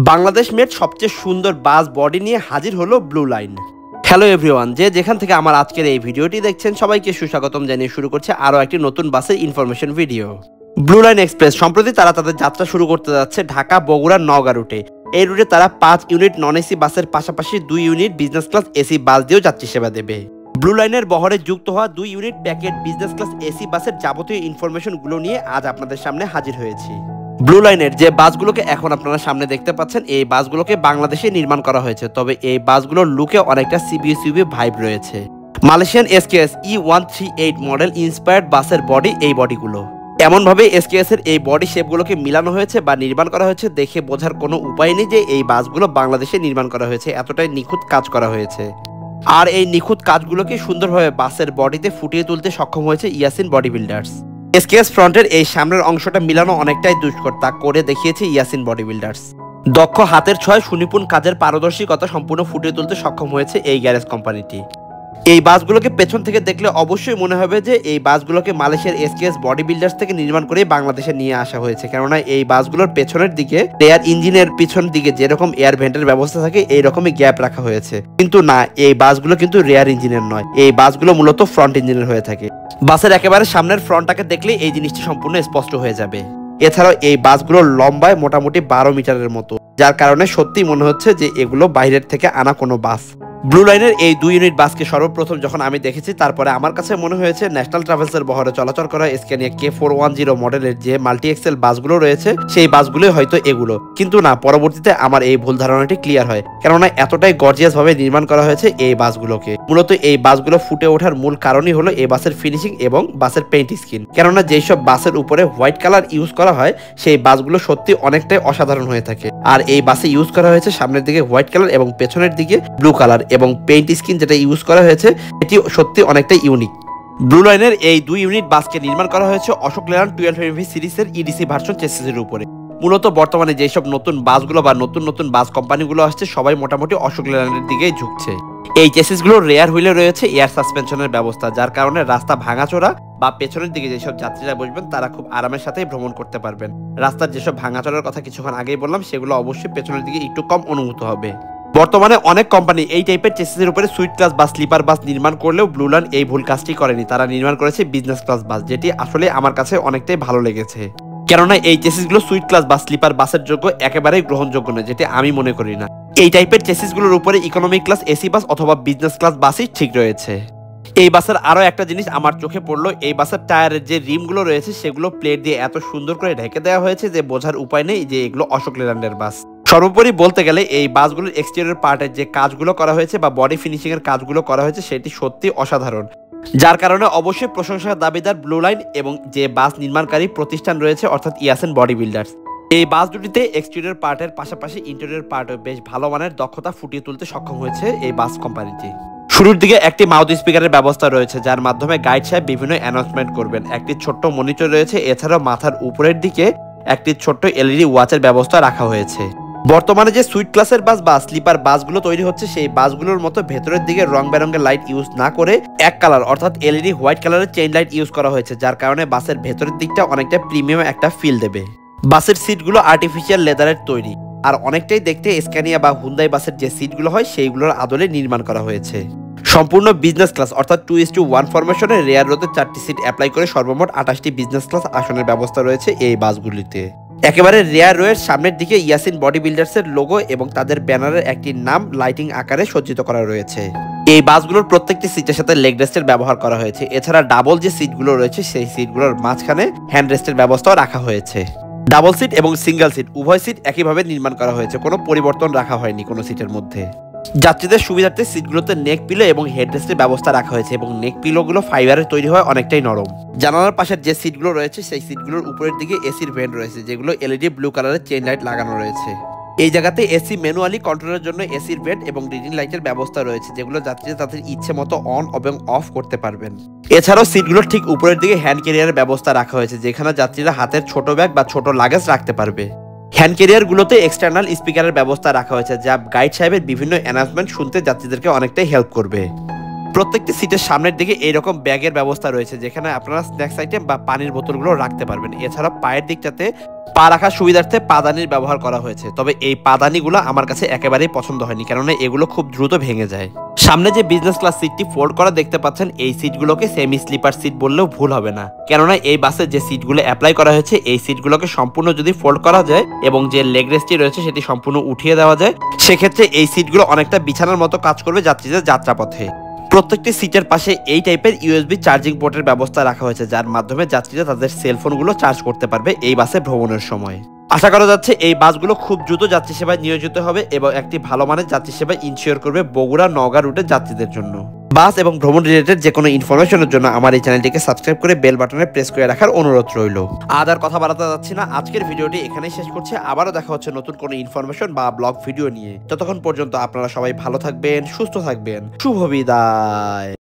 Bangladesh made সবচেয়ে সুন্দর বাস body নিয়ে হাজির হলো ব্লু লাইন। হ্যালো এভরিওয়ান, যে যেখান থেকে আমার আজকের এই ভিডিওটি দেখছেন সবাইকে সুস্বাগতম জানিয়ে শুরু করছে আরও একটি নতুন বাসের information video. Blue line express সম্প্রতি তারা তাদের যাত্রা শুরু করতে যাচ্ছে ঢাকা বগুড়া নওগাঁ রুটে। এই রুটে তারা 5 ইউনিট নন এসি বাসের পাশাপাশি 2 unit business class AC bus দিয়েও যাত্রী সেবা দেবে। ব্লু লাইনের বহরে যুক্ত হওয়া 2 unit packet business class AC বাসের যাবতীয় ইনফরমেশনগুলো নিয়ে আজ আপনাদের সামনে হাজির হয়েছি। ব্লু লাইনের যে বাসগুলোকে এখন আপনারা সামনে দেখতে পাচ্ছেন, এই বাসগুলোকে বাংলাদেশে নির্মাণ করা হয়েছে, তবে এই বাসগুলোর লুকে অনেকটা সিবিএসইউভি ভাইব রয়েছে। Malaysian SKS E138 model inspired বাসের বডি এই বডিগুলো। এমনভাবে এসকেএস এর এই বডি শেপগুলোকে মিলানো হয়েছে বা নির্মাণ করা হয়েছে, দেখে বোঝার কোনো উপায় নেই যে এই বাসগুলো বাংলাদেশে নির্মাণ করা হয়েছে, এতটাই নিখুঁত কাজ করা হয়েছে। আর এই নিখুঁত কাজগুলোকে সুন্দরভাবে বাসের বডিতে ফুটিয়ে তুলতে সক্ষম হয়েছে ইয়াসিন বডি বিল্ডার্স। এসকেএস ফ্রন্টের এই সামনের অংশটা মিলানো অনেকটাই দুষ্কর, তা করে দেখিয়েছে ইয়াসিন বডি বিল্ডার্স। দক্ষ হাতের ছোঁয়ায় সুনিপুণ কাজের পারদর্শিকতা সম্পূর্ণ ফুটিয়ে তুলতে সক্ষম হয়েছে এই গ্যারেজ কোম্পানিটি। এই বাসগুলোকে পেছন থেকে দেখলে অবশ্যই মনে হবে যে এই বাসগুলোকে মালয়েশিয়ার এসকেএস বডি বিল্ডার্স থেকে নির্মাণ করে বাংলাদেশে নিয়ে আসা হয়েছে, কেননা এই বাসগুলোর পেছনের দিকে এয়ার ইঞ্জিনের পিছন দিকে যেরকম এয়ার ভেন্টের ব্যবস্থা থাকে এইরকমই গ্যাপ রাখা হয়েছে, কিন্তু না, এই বাসগুলো কিন্তু রেয়ার ইঞ্জিনের নয়, এই বাসগুলো মূলত ফ্রন্ট ইঞ্জিনের হয়ে থাকে। বাসের একেবারে সামনের ফ্রন্টটাকে দেখলে এই জিনিসটি সম্পূর্ণ স্পষ্ট হয়ে যাবে। এছাড়াও এই বাসগুলোর লম্বায় মোটামুটি 12 মিটারের মতো, যার কারণে সত্যি মনে হচ্ছে যে এগুলো বাইরের থেকে আনা কোনো বাস। ব্লু লাইনের এই 2 ইউনিট বাসকে সর্বপ্রথম যখন আমি দেখেছি, তারপরে আমার কাছে মনে হয়েছে ন্যাশনাল ট্রাভেলসের বহরে চলাচল করা স্ক্যানিয়া K410 মডেলের যে মাল্টি এক্সেল বাসগুলো রয়েছে সেই বাসগুলোই হয়তো এগুলো, কিন্তু না, পরবর্তীতে আমার এই ভুল ধারণাটি ক্লিয়ার হয়, কেননা এতটাই গর্জিয়াস ভাবে নির্মাণ করা হয়েছে এই বাসগুলোকে। মূলত এই বাসগুলো ফুটে ওঠার মূল কারণই হলো এই বাসের ফিনিশিং এবং বাসের পেইন্ট স্কিন, কেননা যেসব বাসের উপরে হোয়াইট কালার ইউজ করা হয় সেই বাসগুলো সত্যি অনেকটাই অসাধারণ হয়ে থাকে। আর এই বাসে ইউজ করা হয়েছে সামনের দিকে হোয়াইট কালার এবং পেছনের দিকে ব্লু কালার, এবং পেইন্ট স্কিন যেটা ইউজ করা হয়েছে এটি সত্যি অনেকটা ইউনিক। ব্লু লাইনের এই 2 ইউনিট বাসকে নির্মাণ করা হয়েছে অশোক লেল্যান্ড 12MV সিরিজের ইডিসি ভার্সন চেসিসের উপরে। মূলত বর্তমানে যেসব নতুন বাসগুলো বা নতুন বাস কোম্পানিগুলো আসছে সবাই মোটামুটি অশোক লেল্যান্ডের দিকেই ঝুঁকছে। এই চেসিসগুলোর রেয়ার হুইলে রয়েছে এয়ার সাসপেনশনের ব্যবস্থা, যার কারণে রাস্তা ভাঙাচোরা বা পেছনের দিকে যেসব যাত্রীরা বসবেন তারা খুব আরামের সাথেই ভ্রমণ করতে পারবেন। রাস্তার যেসব ভাঙাচোরার কথা কিছুক্ষণ আগেই বললাম সেগুলো অবশ্যই পেছনের দিকে একটু কম অনুভূত হবে। বর্তমানে অনেক কোম্পানি এই টাইপের চেসিসের উপরে সুইট ক্লাস বা স্লিপার বাস নির্মাণ করলেও ব্লু লাইন এই ভুল কাজটি করেনি, তারা নির্মাণ করেছে বিজনেস ক্লাস বাস, যেটি আসলে আমার কাছে অনেকটাই ভালো লেগেছে, কেননা এই চেসিসগুলো সুইট ক্লাস বা স্লিপার বাসের যোগ্য একেবারেই গ্রহণযোগ্য নয়, যেটি আমি মনে করি না। এই টাইপের চেসিসগুলোর উপরে ইকোনমিক ক্লাস এসি বাস অথবা বিজনেস ক্লাস বাসই ঠিক রয়েছে। এই বাসের আরো একটা জিনিস আমার চোখে পড়লো, এই বাসের টায়ারের যে রিমগুলো রয়েছে সেগুলো প্লেট দিয়ে এত সুন্দর করে ঢেকে দেওয়া হয়েছে যে বোঝার উপায় নেই যে এগুলো অশোক লেল্যান্ডের বাস। সর্বোপরি বলতে গেলে এই বাসগুলোর এক্সটেরিয়র পার্টের যে কাজগুলো করা হয়েছে বা বডি ফিনিশিং এর কাজগুলো করা হয়েছে সেটি সত্যি অসাধারণ, যার কারণে অবশ্যই প্রশংসার দাবিদার ব্লু লাইন এবং যে বাস নির্মাণকারী প্রতিষ্ঠান রয়েছে অর্থাৎ ইয়াসিন বডি বিল্ডার্স। এই বাস দুটিতে এক্সটেরিয়র পার্টের পাশাপাশি ইন্টেরিয়র পার্টও বেশ ভালো মানের দক্ষতা ফুটিয়ে তুলতে সক্ষম হয়েছে এই বাস কোম্পানিটি। শুরুর দিকে একটি মাউথ স্পিকারের ব্যবস্থা রয়েছে, যার মাধ্যমে গাইড সাহেব বিভিন্ন অ্যানাউন্সমেন্ট করবেন। একটি ছোট্ট মনিটর রয়েছে, এছাড়াও মাথার উপরের দিকে একটি ছোট্ট এলইডি ওয়াচের ব্যবস্থা রাখা হয়েছে। বর্তমানে যে সুইট ক্লাসের বাস বা স্লিপার বাসগুলো তৈরি হচ্ছে সেই বাসগুলোর মতো ভেতরের দিকে রং বেরঙের লাইট ইউজ না করে এক কালার অর্থাৎ এলইডি হোয়াইট কালারের চেইন লাইট ইউজ করা হয়েছে, যার কারণে বাসের ভেতরের দিকটা অনেকটা প্রিমিয়াম একটা ফিল দেবে। বাসের সিটগুলো আর্টিফিশিয়াল লেদারের তৈরি, আর অনেকটাই দেখতে স্ক্যানিয়া বা হুন্দাই বাসের যে সিটগুলো হয় সেইগুলোর আদলে নির্মাণ করা হয়েছে। সম্পূর্ণ বিজনেস ক্লাস অর্থাৎ 2:1 ফরমেশনে রেয়ার রোতে 4টি সিট অ্যাপ্লাই করে সর্বমোট 28টি বিজনেস ক্লাস আসনের ব্যবস্থা রয়েছে এই বাসগুলিতে। একেবারে রেয়ার রোয়ের সামনের দিকে ইয়াসিন বডি বিল্ডার্সের লোগো এবং তাদের ব্যানারের একটি নাম লাইটিং আকারে সজ্জিত করা রয়েছে। এই বাসগুলোর প্রত্যেকটি সিটের সাথে লেগ রেস্টের ব্যবহার করা হয়েছে, এছাড়া ডাবল যে সিটগুলো রয়েছে সেই সিটগুলোর মাঝখানে হ্যান্ড রেস্টের ব্যবস্থাও রাখা হয়েছে। ডাবল সিট এবং সিঙ্গেল সিট উভয় সিট একইভাবে নির্মাণ করা হয়েছে, কোনো পরিবর্তন রাখা হয়নি কোনো সিটের মধ্যে। যাত্রীদের সুবিধার্থে সিটগুলোতে নেক পিলো এবং হেডরেস্টের ব্যবস্থা রাখা হয়েছে, এবং নেক পিলোগুলো ফাইবারের তৈরি হয় অনেকটাই নরম। জানালার পাশের যে সিটগুলো রয়েছে সেই সিটগুলোর উপরের দিকে এসির ভেন্ট রয়েছে, যেগুলো এলইডি ব্লু কালারের চেইন লাইট লাগানো রয়েছে। এই জায়গাতে এসি ম্যানুয়ালি কন্ট্রোলের জন্য এসির ভেন্ট এবং রিডিং লাইটের ব্যবস্থা রয়েছে, যেগুলো যাত্রীরা তাদের ইচ্ছে মতো অন এবং অফ করতে পারবেন। এছাড়াও সিটগুলোর ঠিক উপরের দিকে হ্যান্ড ক্যারিয়ারের ব্যবস্থা রাখা হয়েছে, যেখানে যাত্রীরা হাতের ছোট ব্যাগ বা ছোট লাগেজ রাখতে পারবে। হ্যান্ড ক্যারিয়ারগুলোতে এক্সটার্নাল স্পিকারের ব্যবস্থা রাখা হয়েছে, যা গাইড সাহেবের বিভিন্ন অ্যানাউন্সমেন্ট শুনতে যাত্রীদেরকে অনেকটাই হেল্প করবে। প্রত্যেকটি সিটের সামনের দিকে এইরকম ব্যাগের ব্যবস্থা রয়েছে, যেখানে আপনারা স্ন্যাক্স আইটেম বা পানির বোতলগুলো রাখতে পারবেন। এছাড়া পায়ের দিকটাতে পা রাখার সুবিধার্থে পাদানির ব্যবহার করা হয়েছে, তবে এই পাদানিগুলো আমার কাছে একেবারেই পছন্দ হয়নি, কেননা এগুলো খুব দ্রুত ভেঙে যায়। সামনে যে বিজনেস ক্লাস সিটটি ফোল্ড করা দেখতে পাচ্ছেন, এই সিটগুলোকে সেমি স্লিপার সিট বললেও ভুল হবে না, কেননা এই বাসে যে সিটগুলো অ্যাপ্লাই করা হয়েছে এই সিটগুলোকে সম্পূর্ণ যদি ফোল্ড করা যায় এবং যে লেগ রেস্টটি রয়েছে সেটি সম্পূর্ণ উঠিয়ে দেওয়া যায়, সেক্ষেত্রে এই সিটগুলো অনেকটা বিছানার মতো কাজ করবে যাত্রীদের যাত্রাপথে। প্রত্যেকটি সিটের পাশে এই টাইপের ইউএসবি চার্জিং পোর্টের ব্যবস্থা রাখা হয়েছে, যার মাধ্যমে যাত্রীরা তাদের সেলফোনগুলো চার্জ করতে পারবে এই বাসে ভ্রমণের সময়। আশা করা যাচ্ছে এই বাসগুলো খুব দ্রুত যাত্রী সেবায় নিয়োজিত হবে এবং একটি ভালো মানের যাত্রী সেবা ইনশিওর করবে বগুড়া নওগাঁ রুটের যাত্রীদের জন্য। বাস এবং ভ্রমণ রিলেটেড যে কোনো ইনফরমেশনের জন্য আমার এই চ্যানেলটিকে সাবস্ক্রাইব করে বেল বাটনে প্রেস করে রাখার অনুরোধ রইল। আর কথা বাড়াতে যাচ্ছি না, আজকের ভিডিওটি এখানেই শেষ করছি। আবারও দেখা হচ্ছে নতুন কোনো ইনফরমেশন বা ব্লগ ভিডিও নিয়ে। ততক্ষণ পর্যন্ত আপনারা সবাই ভালো থাকবেন, সুস্থ থাকবেন। শুভ বিদায়।